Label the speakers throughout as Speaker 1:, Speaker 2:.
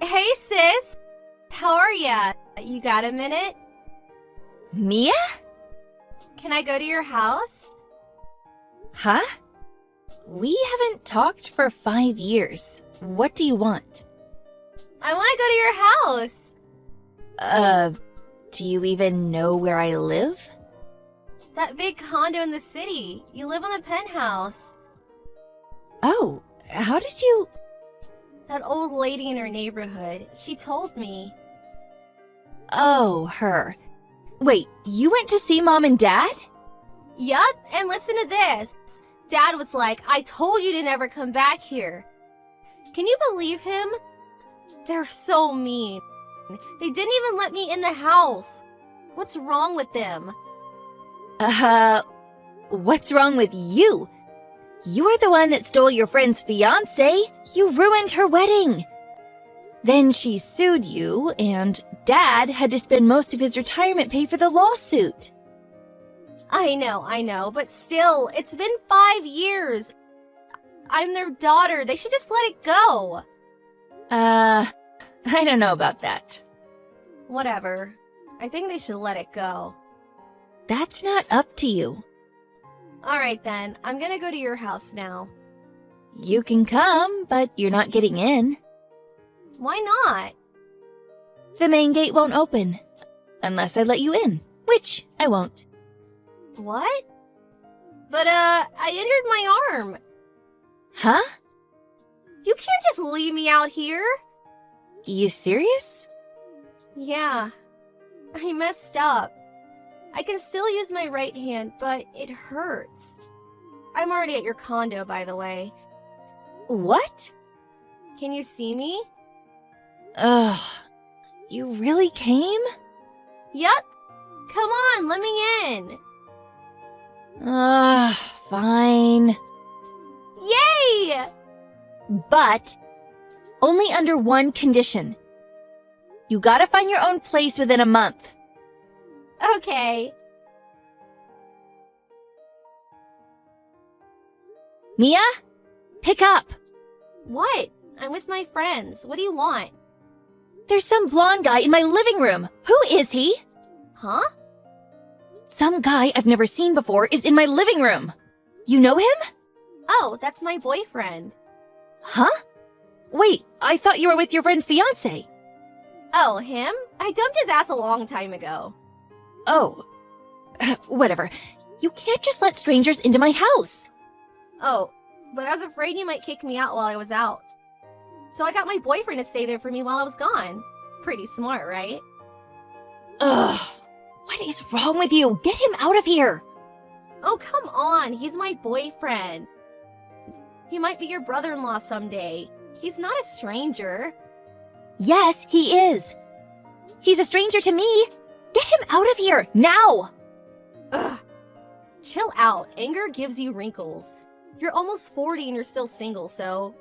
Speaker 1: Hey sis, how are ya? You got a minute?
Speaker 2: Mia?
Speaker 1: Can I go to your house?
Speaker 2: Huh? We haven't talked for 5 years. What do you want?
Speaker 1: I want to go to your house.
Speaker 2: Do you even know where I live?
Speaker 1: That big condo in the city. You live on the penthouse.
Speaker 2: Oh, how did you...
Speaker 1: That old lady in our neighborhood. She told me.
Speaker 2: Oh, her. Wait, you went to see Mom and Dad?
Speaker 1: Yup, and listen to this. Dad was like, I told you to never come back here. Can you believe him? They're so mean. They didn't even let me in the house. What's wrong with them?
Speaker 2: What's wrong with you? You're the one that stole your friend's fiancé. You ruined her wedding. Then she sued you, and Dad had to spend most of his retirement pay for the lawsuit.
Speaker 1: I know, but still, it's been 5 years. I'm their daughter. They should just let it go.
Speaker 2: I don't know about that.
Speaker 1: Whatever. I think they should let it go.
Speaker 2: That's not up to you.
Speaker 1: Alright then, I'm gonna go to your house now.
Speaker 2: You can come, but you're not getting in.
Speaker 1: Why not?
Speaker 2: The main gate won't open. Unless I let you in, which I won't.
Speaker 1: What? But, I injured my arm.
Speaker 2: Huh?
Speaker 1: You can't just leave me out here.
Speaker 2: You serious?
Speaker 1: Yeah. I messed up. I can still use my right hand, but it hurts. I'm already at your condo, by the way.
Speaker 2: What?
Speaker 1: Can you see me?
Speaker 2: Ugh. You really came?
Speaker 1: Yup. Come on, let me in.
Speaker 2: Fine.
Speaker 1: Yay!
Speaker 2: But only under one condition. You gotta find your own place within a month.
Speaker 1: Okay.
Speaker 2: Mia? Pick up!
Speaker 1: What? I'm with my friends. What do you want?
Speaker 2: There's some blonde guy in my living room. Who is he?
Speaker 1: Huh?
Speaker 2: Some guy I've never seen before is in my living room. You know him?
Speaker 1: Oh, that's my boyfriend.
Speaker 2: Huh? Wait, I thought you were with your friend's fiancé.
Speaker 1: Oh, him? I dumped his ass a long time ago.
Speaker 2: Oh. Whatever. You can't just let strangers into my house.
Speaker 1: Oh, but I was afraid you might kick me out while I was out. So I got my boyfriend to stay there for me while I was gone. Pretty smart, right?
Speaker 2: Ugh. What is wrong with you? Get him out of here.
Speaker 1: Oh, come on. He's my boyfriend. He might be your brother-in-law someday. He's not a stranger.
Speaker 2: Yes, he is. He's a stranger to me. Get him out of here, now!
Speaker 1: Ugh. Chill out. Anger gives you wrinkles. You're almost 40 and you're still single, so...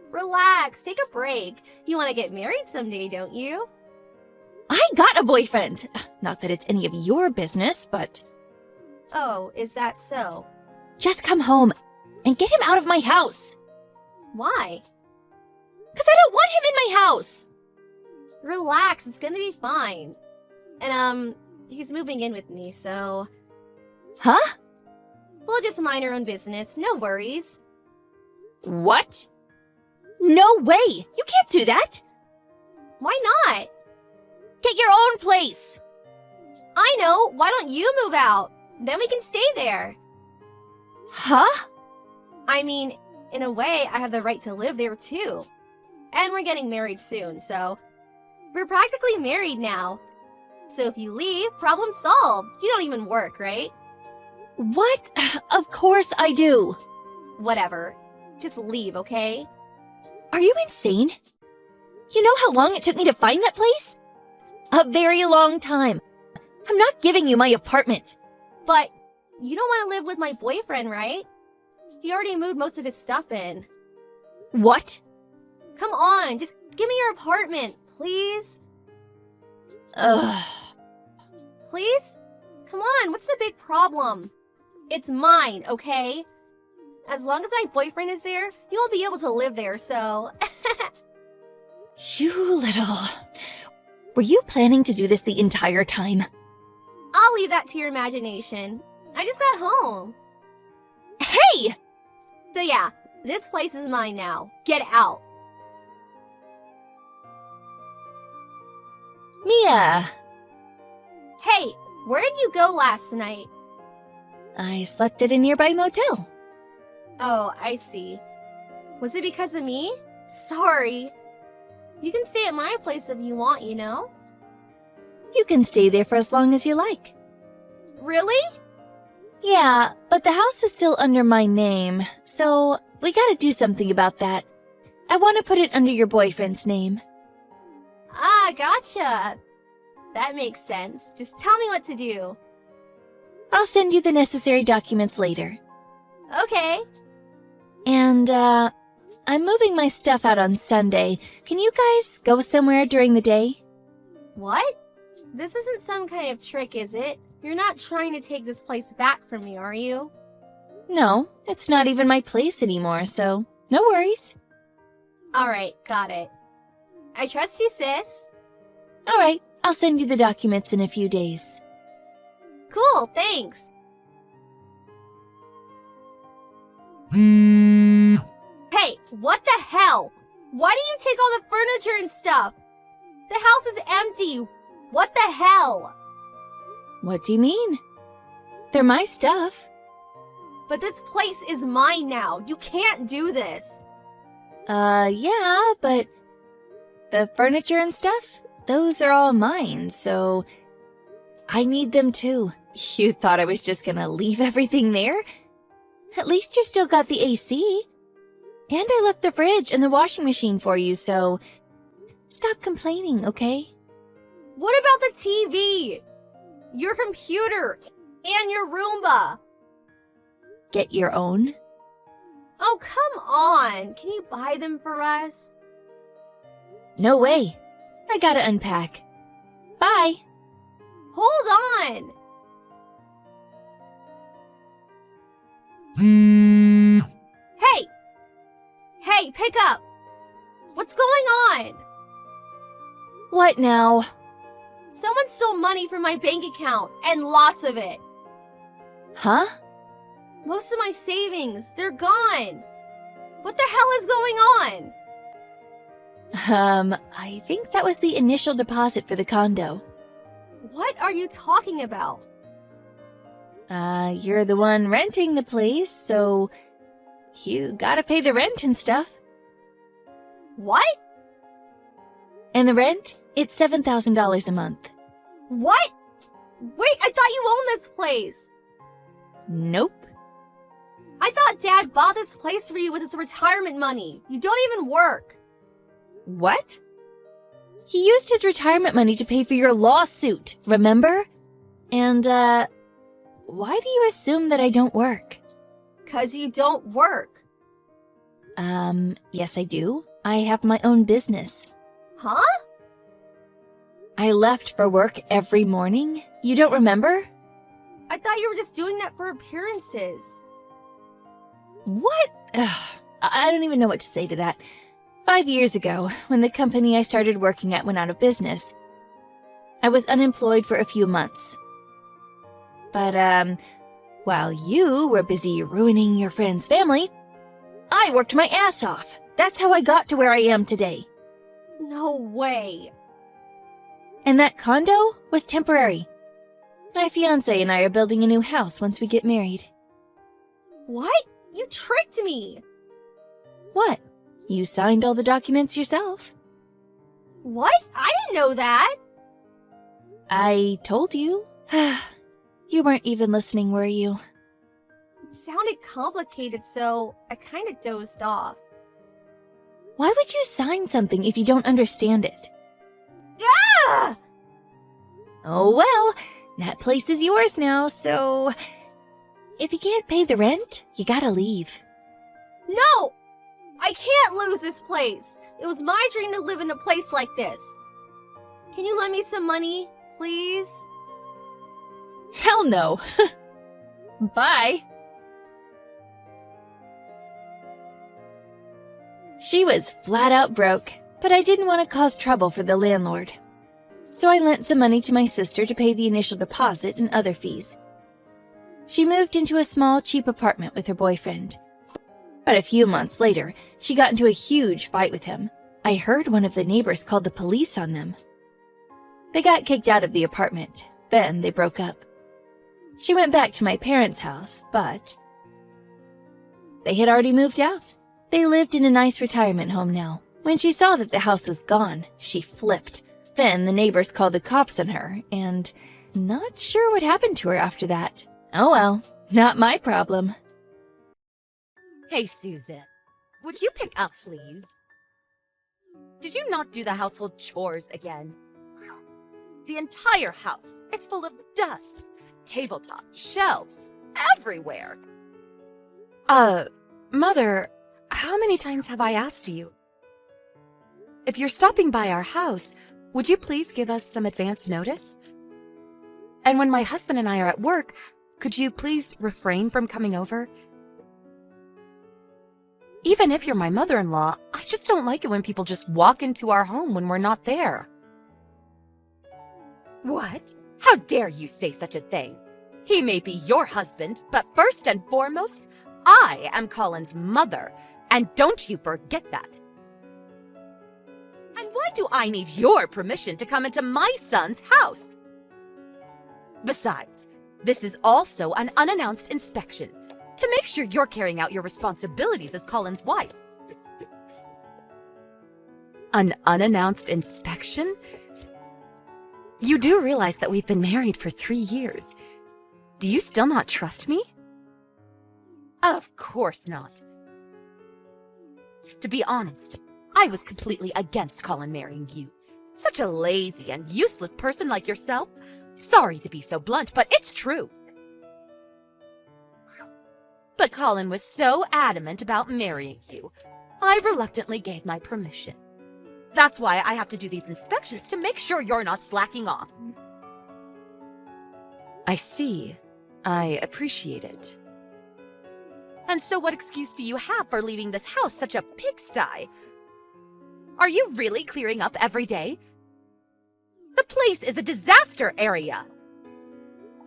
Speaker 1: Relax, take a break. You want to get married someday, don't you?
Speaker 2: I got a boyfriend. Not that it's any of your business, but...
Speaker 1: Oh, is that so?
Speaker 2: Just come home and get him out of my house.
Speaker 1: Why?
Speaker 2: 'Cause I don't want him in my house.
Speaker 1: Relax, it's gonna be fine. And, he's moving in with me, so...
Speaker 2: Huh?
Speaker 1: We'll just mind our own business, no worries.
Speaker 2: What? No way! You can't do that!
Speaker 1: Why not?
Speaker 2: Get your own place!
Speaker 1: I know, why don't you move out? Then we can stay there.
Speaker 2: Huh?
Speaker 1: I mean, in a way, I have the right to live there too. And we're getting married soon, so... We're practically married now. So if you leave, problem solved. You don't even work, right?
Speaker 2: What? Of course I do.
Speaker 1: Whatever. Just leave, okay?
Speaker 2: Are you insane? You know how long it took me to find that place? A very long time. I'm not giving you my apartment.
Speaker 1: But you don't want to live with my boyfriend, right? He already moved most of his stuff in.
Speaker 2: What?
Speaker 1: Come on, just give me your apartment, please?
Speaker 2: Ugh.
Speaker 1: Please? Come on, what's the big problem? It's mine, okay? As long as my boyfriend is there, you won't be able to live there, so...
Speaker 2: You little... Were you planning to do this the entire time?
Speaker 1: I'll leave that to your imagination. I just got home.
Speaker 2: Hey!
Speaker 1: So yeah, this place is mine now. Get out.
Speaker 2: Mia!
Speaker 1: Hey, where did you go last night?
Speaker 2: I slept at a nearby motel.
Speaker 1: Oh, I see. Was it because of me? Sorry. You can stay at my place if you want, you know?
Speaker 2: You can stay there for as long as you like.
Speaker 1: Really?
Speaker 2: Yeah, but the house is still under my name, so we gotta do something about that. I want to put it under your boyfriend's name.
Speaker 1: Ah, gotcha. That makes sense. Just tell me what to do.
Speaker 2: I'll send you the necessary documents later.
Speaker 1: Okay.
Speaker 2: And, I'm moving my stuff out on Sunday. Can you guys go somewhere during the day?
Speaker 1: What? This isn't some kind of trick, is it? You're not trying to take this place back from me, are you?
Speaker 2: No, it's not even my place anymore, so no worries.
Speaker 1: Alright, got it. I trust you, sis.
Speaker 2: Alright, I'll send you the documents in a few days.
Speaker 1: Cool, thanks. Hey, what the hell? Why do you take all the furniture and stuff? The house is empty. What the hell?
Speaker 2: What do you mean? They're my stuff.
Speaker 1: But this place is mine now. You can't do this.
Speaker 2: Yeah, but the furniture and stuff, those are all mine, so I need them too. You thought I was just gonna leave everything there? At least you still got the AC. And I left the fridge and the washing machine for you, so stop complaining, okay?
Speaker 1: What about the TV? Your computer and your Roomba?
Speaker 2: Get your own?
Speaker 1: Oh, come on. Can you buy them for us?
Speaker 2: No way. I gotta unpack. Bye.
Speaker 1: Hold on. Hey! Hey, pick up! What's going on?
Speaker 2: What now?
Speaker 1: Someone stole money from my bank account, and lots of it.
Speaker 2: Huh?
Speaker 1: Most of my savings, they're gone. What the hell is going on?
Speaker 2: I think that was the initial deposit for the condo.
Speaker 1: What are you talking about?
Speaker 2: You're the one renting the place, so you gotta pay the rent and stuff.
Speaker 1: What?
Speaker 2: And the rent? It's $7,000 a month.
Speaker 1: What? Wait, I thought you owned this place.
Speaker 2: Nope.
Speaker 1: I thought Dad bought this place for you with his retirement money. You don't even work.
Speaker 2: What? He used his retirement money to pay for your lawsuit, remember? And, why do you assume that I don't work?
Speaker 1: 'Cause you don't work.
Speaker 2: Yes I do. I have my own business.
Speaker 1: Huh?
Speaker 2: I left for work every morning. You don't remember?
Speaker 1: I thought you were just doing that for appearances.
Speaker 2: What? Ugh, I don't even know what to say to that. 5 years ago, when the company I started working at went out of business, I was unemployed for a few months. But, while you were busy ruining your friend's family, I worked my ass off. That's how I got to where I am today.
Speaker 1: No way.
Speaker 2: And that condo was temporary. My fiancé and I are building a new house once we get married.
Speaker 1: What? You tricked me.
Speaker 2: What? You signed all the documents yourself.
Speaker 1: What? I didn't know that.
Speaker 2: I told you. You weren't even listening, were you?
Speaker 1: It sounded complicated, so I kind of dozed off.
Speaker 2: Why would you sign something if you don't understand it?
Speaker 1: Ah!
Speaker 2: Oh well, that place is yours now, so if you can't pay the rent, you gotta leave.
Speaker 1: No! I can't lose this place. It was my dream to live in a place like this. Can you lend me some money, please?
Speaker 2: Hell no. Bye. She was flat out broke, But I didn't want to cause trouble for the landlord. So I lent some money to my sister to pay the initial deposit and other fees. She moved into a small, cheap apartment with her boyfriend. But a few months later, she got into a huge fight with him. I heard one of the neighbors called the police on them. They got kicked out of the apartment. Then they broke up. She went back to my parents' house, but they had already moved out. They lived in a nice retirement home now. When she saw that the house was gone, she flipped. Then the neighbors called the cops on her, and not sure what happened to her after that. Oh well, not my problem.
Speaker 3: Hey, Susan, would you pick up, please? Did you not do the household chores again? The entire house, it's full of dust, tabletop, shelves, everywhere.
Speaker 4: Mother, how many times have I asked you? If you're stopping by our house, would you please give us some advance notice? And when my husband and I are at work, could you please refrain from coming over? Even if you're my mother-in-law, I just don't like it when people just walk into our home when we're not there.
Speaker 3: What? How dare you say such a thing? He may be your husband, but first and foremost, I am Colin's mother, and don't you forget that. And why do I need your permission to come into my son's house? Besides, this is also an unannounced inspection to make sure you're carrying out your responsibilities as Colin's wife.
Speaker 4: An unannounced inspection? You do realize that we've been married for 3 years. Do you still not trust me?
Speaker 3: Of course not. To be honest, I was completely against Colin marrying you. Such a lazy and useless person like yourself. Sorry to be so blunt, but it's true. But Colin was so adamant about marrying you, I reluctantly gave my permission. That's why I have to do these inspections to make sure you're not slacking off.
Speaker 4: I see. I appreciate it.
Speaker 3: And so what excuse do you have for leaving this house such a pigsty? Are you really clearing up every day? The place is a disaster area.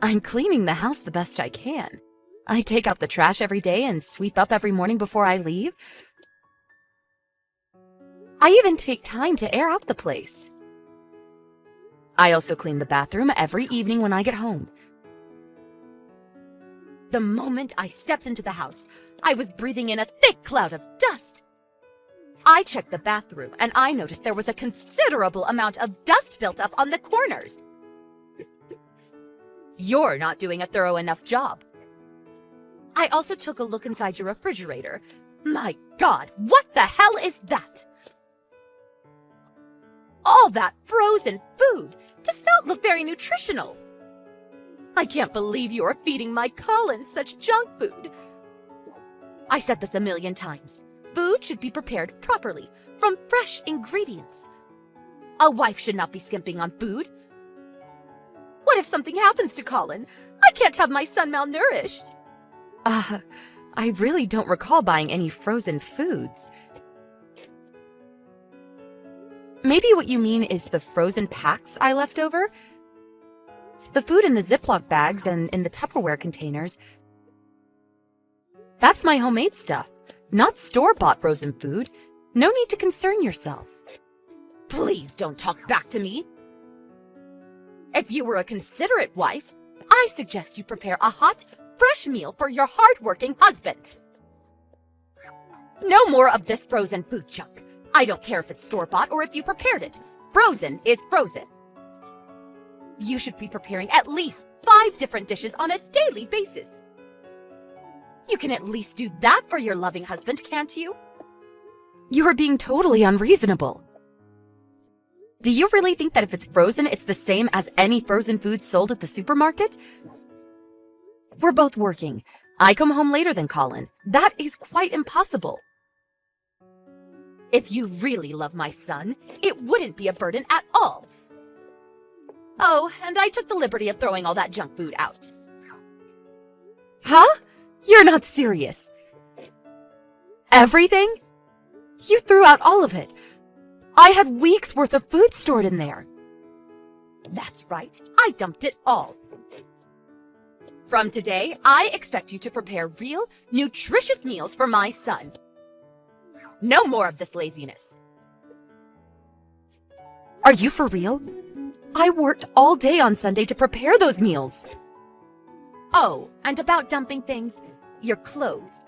Speaker 4: I'm cleaning the house the best I can. I take out the trash every day and sweep up every morning before I leave. I even take time to air out the place. I also clean the bathroom every evening when I get home.
Speaker 3: The moment I stepped into the house, I was breathing in a thick cloud of dust. I checked the bathroom and I noticed there was a considerable amount of dust built up on the corners. You're not doing a thorough enough job. I also took a look inside your refrigerator. My God, what the hell is that? All that frozen food does not look very nutritional. I can't believe you are feeding my Colin such junk food. I said this a million times. Food should be prepared properly, from fresh ingredients. A wife should not be skimping on food. What if something happens to Colin? I can't have my son malnourished.
Speaker 4: I really don't recall buying any frozen foods. Maybe what you mean is the frozen packs I left over? The food in the Ziploc bags and in the Tupperware containers. That's my homemade stuff, not store-bought frozen food. No need to concern yourself.
Speaker 3: Please don't talk back to me. If you were a considerate wife, I suggest you prepare a hot, fresh meal for your hard-working husband. No more of this frozen food junk. I don't care if it's store-bought or if you prepared it. Frozen is frozen. You should be preparing at least 5 different dishes on a daily basis. You can at least do that for your loving husband, can't you?
Speaker 4: You are being totally unreasonable. Do you really think that if it's frozen, it's the same as any frozen food sold at the supermarket? We're both working. I come home later than Colin. That is quite impossible.
Speaker 3: If you really love my son, it wouldn't be a burden at all. Oh, and I took the liberty of throwing all that junk food out.
Speaker 4: Huh? You're not serious. Everything? You threw out all of it. I had weeks worth of food stored in there.
Speaker 3: That's right, I dumped it all. From today, I expect you to prepare real, nutritious meals for my son. No more of this laziness.
Speaker 4: Are you for real? I worked all day on Sunday to prepare those meals.
Speaker 3: Oh, and about dumping things, your clothes.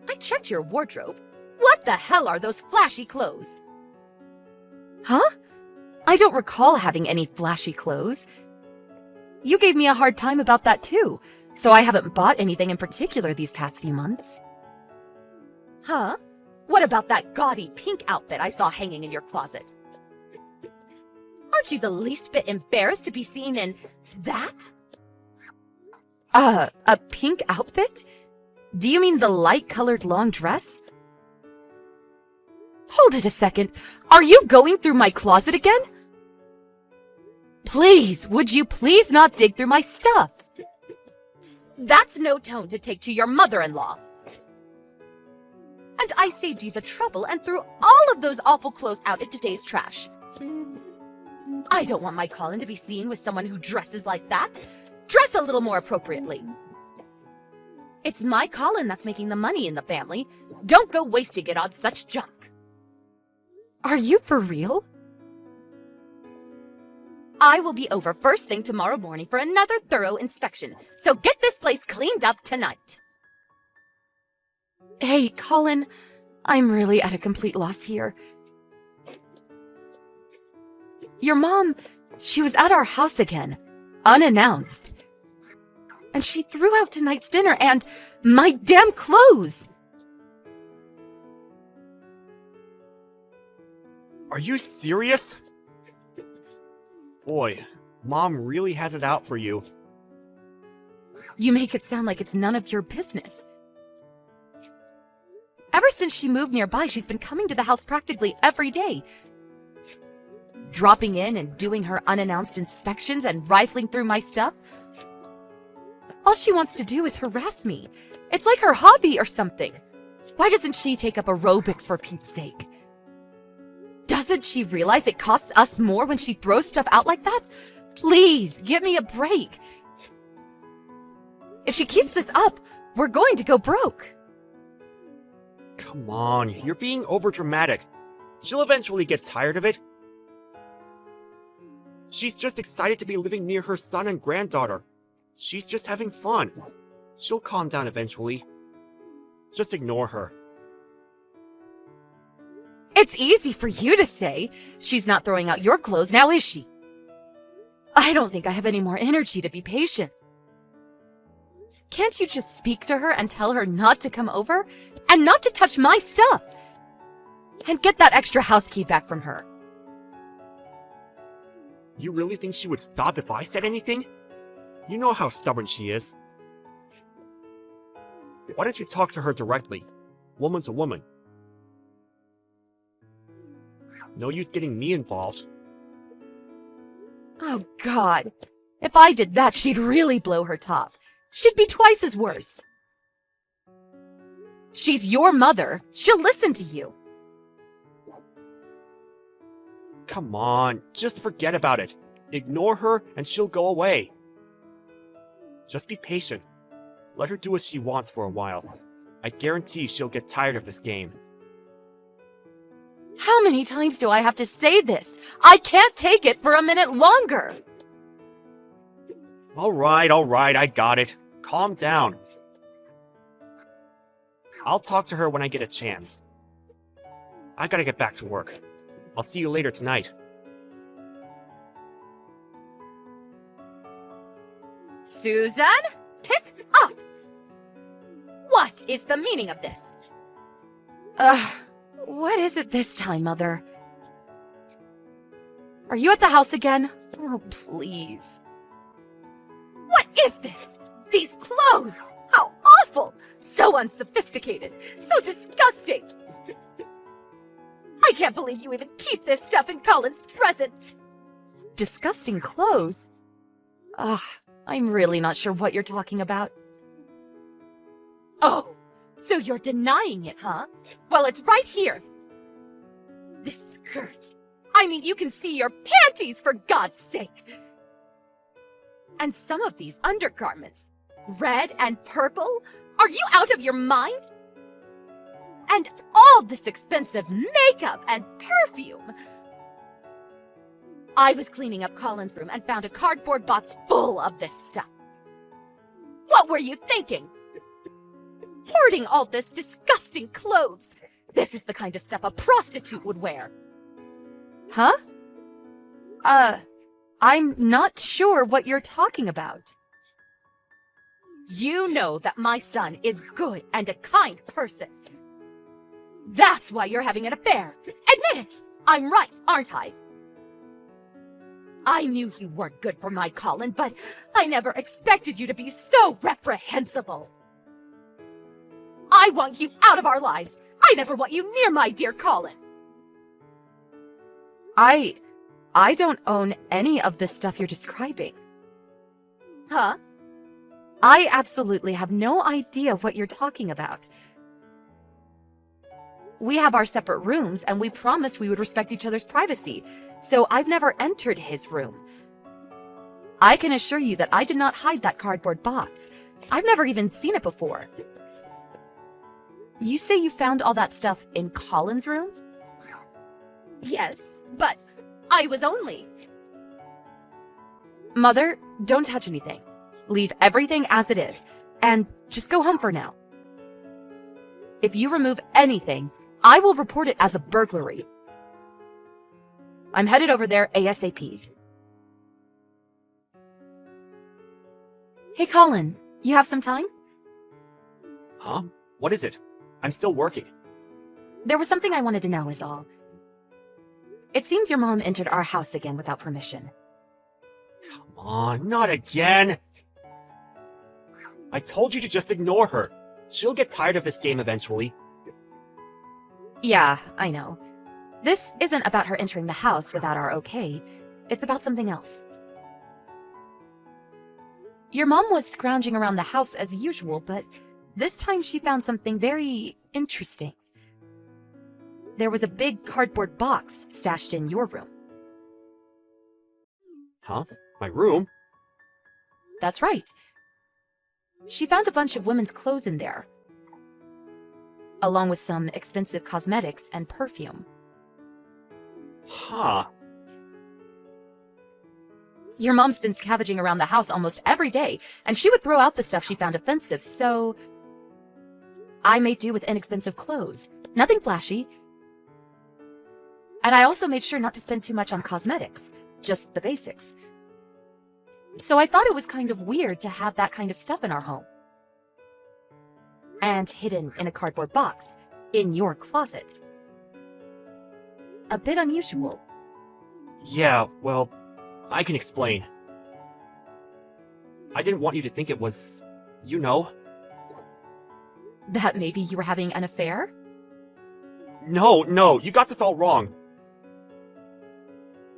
Speaker 3: I checked your wardrobe. What the hell are those flashy clothes?
Speaker 4: Huh? I don't recall having any flashy clothes. You gave me a hard time about that too, so I haven't bought anything in particular these past few months.
Speaker 3: Huh? What about that gaudy pink outfit I saw hanging in your closet? Aren't you the least bit embarrassed to be seen in that?
Speaker 4: A pink outfit? Do you mean the light-colored long dress? Hold it a second. Are you going through my closet again? Please, would you please not dig through my stuff?
Speaker 3: That's no tone to take to your mother-in-law. And I saved you the trouble and threw all of those awful clothes out in today's trash. I don't want my Colin to be seen with someone who dresses like that. Dress a little more appropriately. It's my Colin that's making the money in the family. Don't go wasting it on such junk.
Speaker 4: Are you for real?
Speaker 3: I will be over first thing tomorrow morning for another thorough inspection, so get this place cleaned up tonight.
Speaker 4: Hey, Colin, I'm really at a complete loss here. Your mom, she was at our house again, unannounced. And she threw out tonight's dinner and my damn clothes!
Speaker 5: Are you serious? Boy, Mom really has it out for you.
Speaker 4: You make it sound like it's none of your business. Ever since she moved nearby, she's been coming to the house practically every day. Dropping in and doing her unannounced inspections and rifling through my stuff. All she wants to do is harass me. It's like her hobby or something. Why doesn't she take up aerobics for Pete's sake? Doesn't she realize it costs us more when she throws stuff out like that? Please, give me a break. If she keeps this up, we're going to go broke.
Speaker 5: Come on, you're being overdramatic. She'll eventually get tired of it. She's just excited to be living near her son and granddaughter. She's just having fun. She'll calm down eventually. Just ignore her.
Speaker 4: It's easy for you to say. She's not throwing out your clothes now, is she? I don't think I have any more energy to be patient. Can't you just speak to her and tell her not to come over and not to touch my stuff? And get that extra house key back from her.
Speaker 5: You really think she would stop if I said anything? You know how stubborn she is. Why don't you talk to her directly, woman to woman? No use getting me involved.
Speaker 4: Oh, God. If I did that, she'd really blow her top. She'd be twice as worse. She's your mother. She'll listen to you.
Speaker 5: Come on, just forget about it. Ignore her and she'll go away. Just be patient. Let her do what she wants for a while. I guarantee she'll get tired of this game.
Speaker 4: How many times do I have to say this? I can't take it for a minute longer.
Speaker 5: Alright, I got it. Calm down. I'll talk to her when I get a chance. I gotta get back to work. I'll see you later tonight.
Speaker 3: Susan, pick up! What is the meaning of this?
Speaker 4: What is it this time, Mother? Are you at the house again? Oh, please.
Speaker 3: What is this? These clothes! How awful! So unsophisticated! So disgusting! I can't believe you even keep this stuff in Colin's presence!
Speaker 4: Disgusting clothes? Ugh, I'm really not sure what you're talking about.
Speaker 3: Oh, so you're denying it, huh? Well, it's right here. This skirt. I mean, you can see your panties, for God's sake. And some of these undergarments, red and purple. Are you out of your mind? And all this expensive makeup and perfume. I was cleaning up Colin's room and found a cardboard box full of this stuff. What were you thinking? Hoarding all this disgusting clothes. This is the kind of stuff a prostitute would wear.
Speaker 4: Huh? I'm not sure what you're talking about.
Speaker 3: You know that my son is good and a kind person. That's why you're having an affair. Admit it! I'm right, aren't I? I knew you weren't good for my Colin, but I never expected you to be so reprehensible. I want you out of our lives. I never want you near my dear Colin.
Speaker 4: I don't own any of the stuff you're describing.
Speaker 3: Huh?
Speaker 4: I absolutely have no idea what you're talking about. We have our separate rooms, and we promised we would respect each other's privacy, so I've never entered his room. I can assure you that I did not hide that cardboard box. I've never even seen it before. You say you found all that stuff in Colin's room?
Speaker 3: Yes, but I was only...
Speaker 4: Mother, don't touch anything. Leave everything as it is, and just go home for now. If you remove anything, I will report it as a burglary. I'm headed over there ASAP. Hey, Colin, you have some time?
Speaker 5: Huh? What is it? I'm still working.
Speaker 4: There was something I wanted to know is all. It seems your mom entered our house again without permission.
Speaker 5: Come on, not again! I told you to just ignore her. She'll get tired of this game eventually.
Speaker 4: Yeah, I know. This isn't about her entering the house without our okay. It's about something else. Your mom was scrounging around the house as usual, but this time she found something very interesting. There was a big cardboard box stashed in your room.
Speaker 5: Huh? My room?
Speaker 4: That's right. She found a bunch of women's clothes in there, along with some expensive cosmetics and perfume.
Speaker 5: Huh.
Speaker 4: Your mom's been scavenging around the house almost every day, and she would throw out the stuff she found offensive, so I made do with inexpensive clothes. Nothing flashy. And I also made sure not to spend too much on cosmetics, just the basics. So I thought it was kind of weird to have that kind of stuff in our home. And hidden in a cardboard box, in your closet. A bit unusual.
Speaker 5: Yeah, well, I can explain. I didn't want you to think it was, you know.
Speaker 4: That maybe you were having an affair?
Speaker 5: No, you got this all wrong.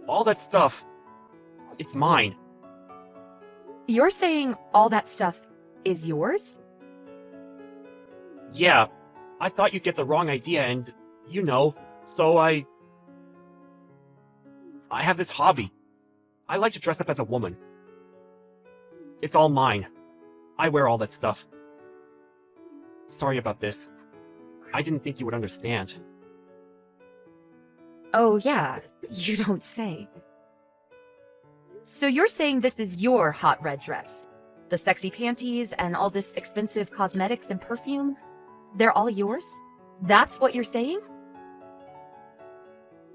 Speaker 5: All that stuff, it's mine.
Speaker 4: You're saying all that stuff is yours?
Speaker 5: Yeah, I thought you'd get the wrong idea and, you know, so I have this hobby. I like to dress up as a woman. It's all mine. I wear all that stuff. Sorry about this. I didn't think you would understand.
Speaker 4: Oh yeah, you don't say. So you're saying this is your hot red dress? The sexy panties and all this expensive cosmetics and perfume? They're all yours? That's what you're saying?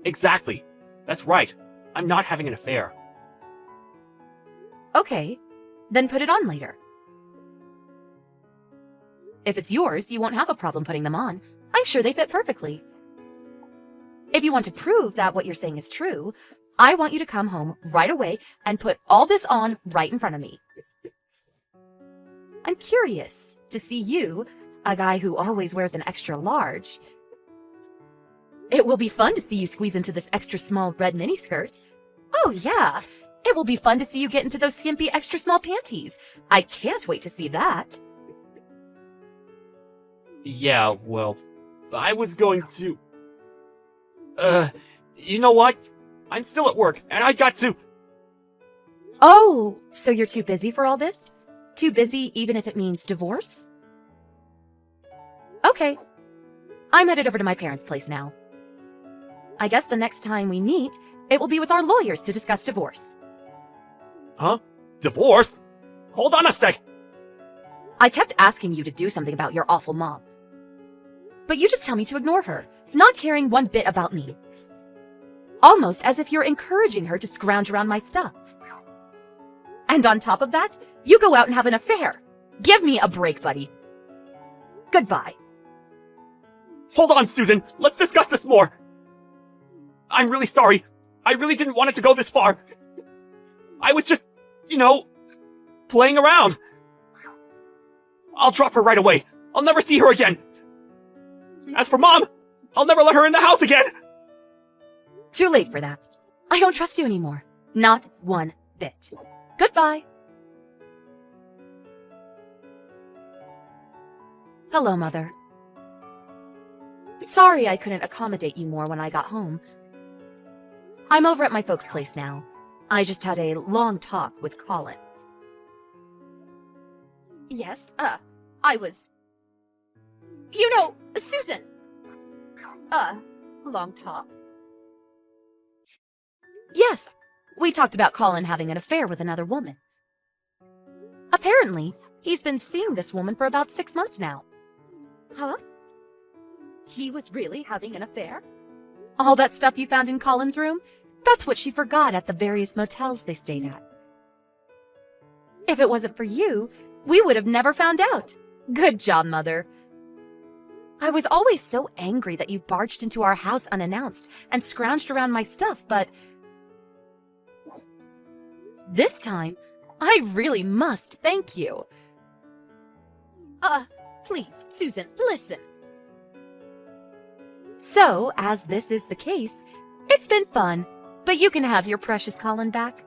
Speaker 5: Exactly. That's right. I'm not having an affair.
Speaker 4: Okay, then put it on later. If it's yours, you won't have a problem putting them on. I'm sure they fit perfectly. If you want to prove that what you're saying is true, I want you to come home right away and put all this on right in front of me. I'm curious to see you, a guy who always wears an extra large. It will be fun to see you squeeze into this extra small red miniskirt. Oh yeah, it will be fun to see you get into those skimpy extra small panties. I can't wait to see that.
Speaker 5: Yeah, well, I was going to... You know what? I'm still at work, and I got to...
Speaker 4: Oh, so you're too busy for all this? Too busy even if it means divorce? Okay. I'm headed over to my parents' place now. I guess the next time we meet, it will be with our lawyers to discuss divorce.
Speaker 5: Huh? Divorce? Hold on a sec!
Speaker 4: I kept asking you to do something about your awful mom. But you just tell me to ignore her, not caring one bit about me. Almost as if you're encouraging her to scrounge around my stuff. And on top of that, you go out and have an affair. Give me a break, buddy. Goodbye.
Speaker 5: Hold on, Susan! Let's discuss this more! I'm really sorry. I really didn't want it to go this far. I was just, playing around. I'll drop her right away. I'll never see her again. As for Mom, I'll never let her in the house again.
Speaker 4: Too late for that. I don't trust you anymore. Not one bit. Goodbye. Hello, Mother. Sorry I couldn't accommodate you more when I got home. I'm over at my folks' place now. I just had a long talk with Colin.
Speaker 3: Yes, I was... Susan! Long talk.
Speaker 4: Yes, we talked about Colin having an affair with another woman. Apparently, he's been seeing this woman for about 6 months now.
Speaker 3: Huh? He was really having an affair?
Speaker 4: All that stuff you found in Colin's room? That's what she forgot at the various motels they stayed at. If it wasn't for you, we would have never found out. Good job, Mother. I was always so angry that you barged into our house unannounced and scrounged around my stuff, but this time, I really must thank you.
Speaker 3: Please, Susan, listen.
Speaker 4: So, as this is the case, it's been fun, but you can have your precious Colin back.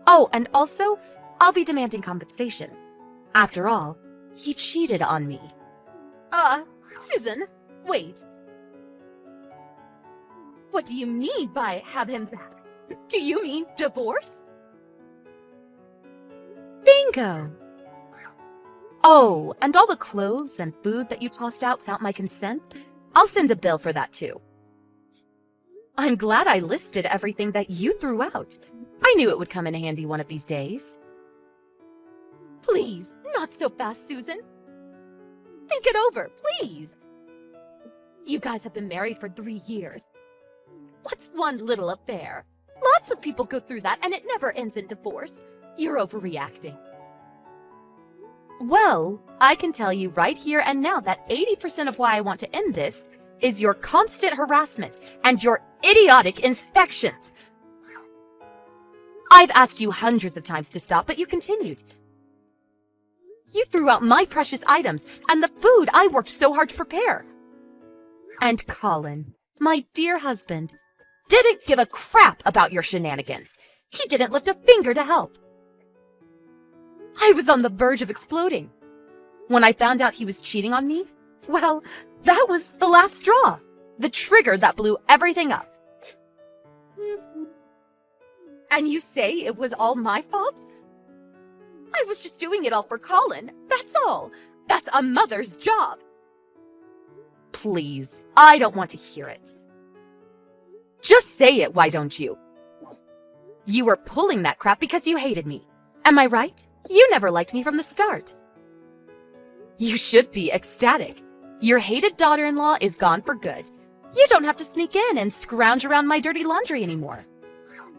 Speaker 4: Oh, and also, I'll be demanding compensation. After all, he cheated on me.
Speaker 3: Susan, wait. What do you mean by have him back? Do you mean divorce?
Speaker 4: Bingo! Oh, and all the clothes and food that you tossed out without my consent, I'll send a bill for that too. I'm glad I listed everything that you threw out. I knew it would come in handy one of these days.
Speaker 3: Please, not so fast, Susan. Think it over, please. You guys have been married for 3 years. What's one little affair? Lots of people go through that and it never ends in divorce. You're overreacting.
Speaker 4: Well, I can tell you right here and now that 80% of why I want to end this is your constant harassment and your idiotic inspections. I've asked you hundreds of times to stop, but you continued. You threw out my precious items and the food I worked so hard to prepare. And Colin, my dear husband, didn't give a crap about your shenanigans. He didn't lift a finger to help. I was on the verge of exploding. When I found out he was cheating on me, well, that was the last straw. The trigger that blew everything up.
Speaker 3: And you say it was all my fault? I was just doing it all for Colin, that's all. That's a mother's job.
Speaker 4: Please, I don't want to hear it. Just say it, why don't you? You were pulling that crap because you hated me. Am I right? You never liked me from the start. You should be ecstatic. Your hated daughter-in-law is gone for good. You don't have to sneak in and scrounge around my dirty laundry anymore.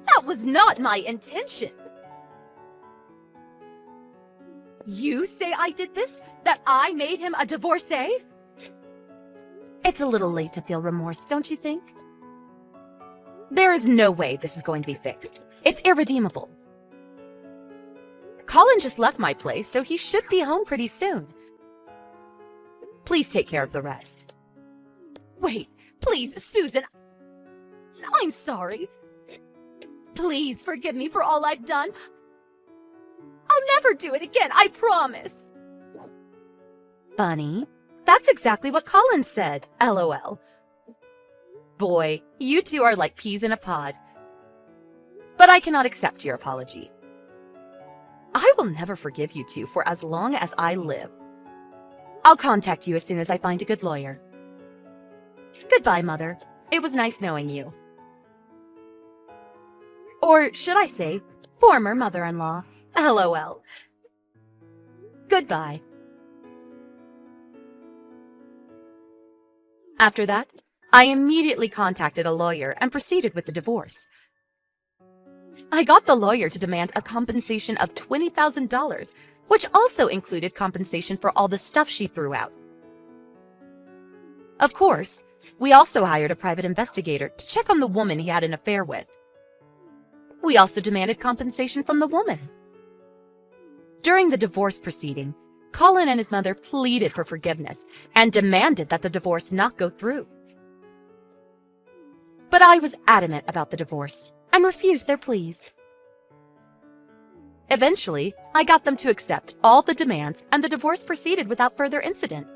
Speaker 3: That was not my intention. You say I did this? That I made him a divorcee?
Speaker 4: It's a little late to feel remorse, don't you think? There is no way this is going to be fixed. It's irredeemable. Colin just left my place, so he should be home pretty soon. Please take care of the rest.
Speaker 3: Wait, please, Susan. I'm sorry. Please forgive me for all I've done. I'll never do it again, I promise.
Speaker 4: Funny. That's exactly what Colin said, LOL.
Speaker 3: Boy, you two are like peas in a pod. But I cannot accept your apology. I will never forgive you two for as long as I live. I'll contact you as soon as I find a good lawyer. Goodbye, Mother. It was nice knowing you. Or should I say, former mother-in-law. LOL. Goodbye. After that, I immediately contacted a lawyer and proceeded with the divorce. I got the lawyer to demand a compensation of $20,000, which also included compensation for all the stuff she threw out. Of course, we also hired a private investigator to check on the woman he had an affair with. We also demanded compensation from the woman. During the divorce proceeding, Colin and his mother pleaded for forgiveness and demanded that the divorce not go through. But I was adamant about the divorce and refused their pleas. Eventually, I got them to accept all the demands and the divorce proceeded without further incident.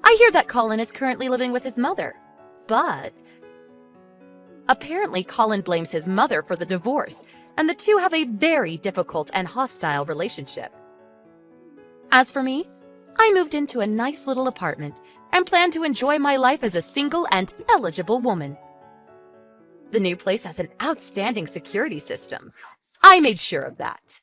Speaker 3: I hear that Colin is currently living with his mother, but apparently Colin blames his mother for the divorce, and the two have a very difficult and hostile relationship. As for me, I moved into a nice little apartment and plan to enjoy my life as a single and eligible woman. The new place has an outstanding security system. I made sure of that.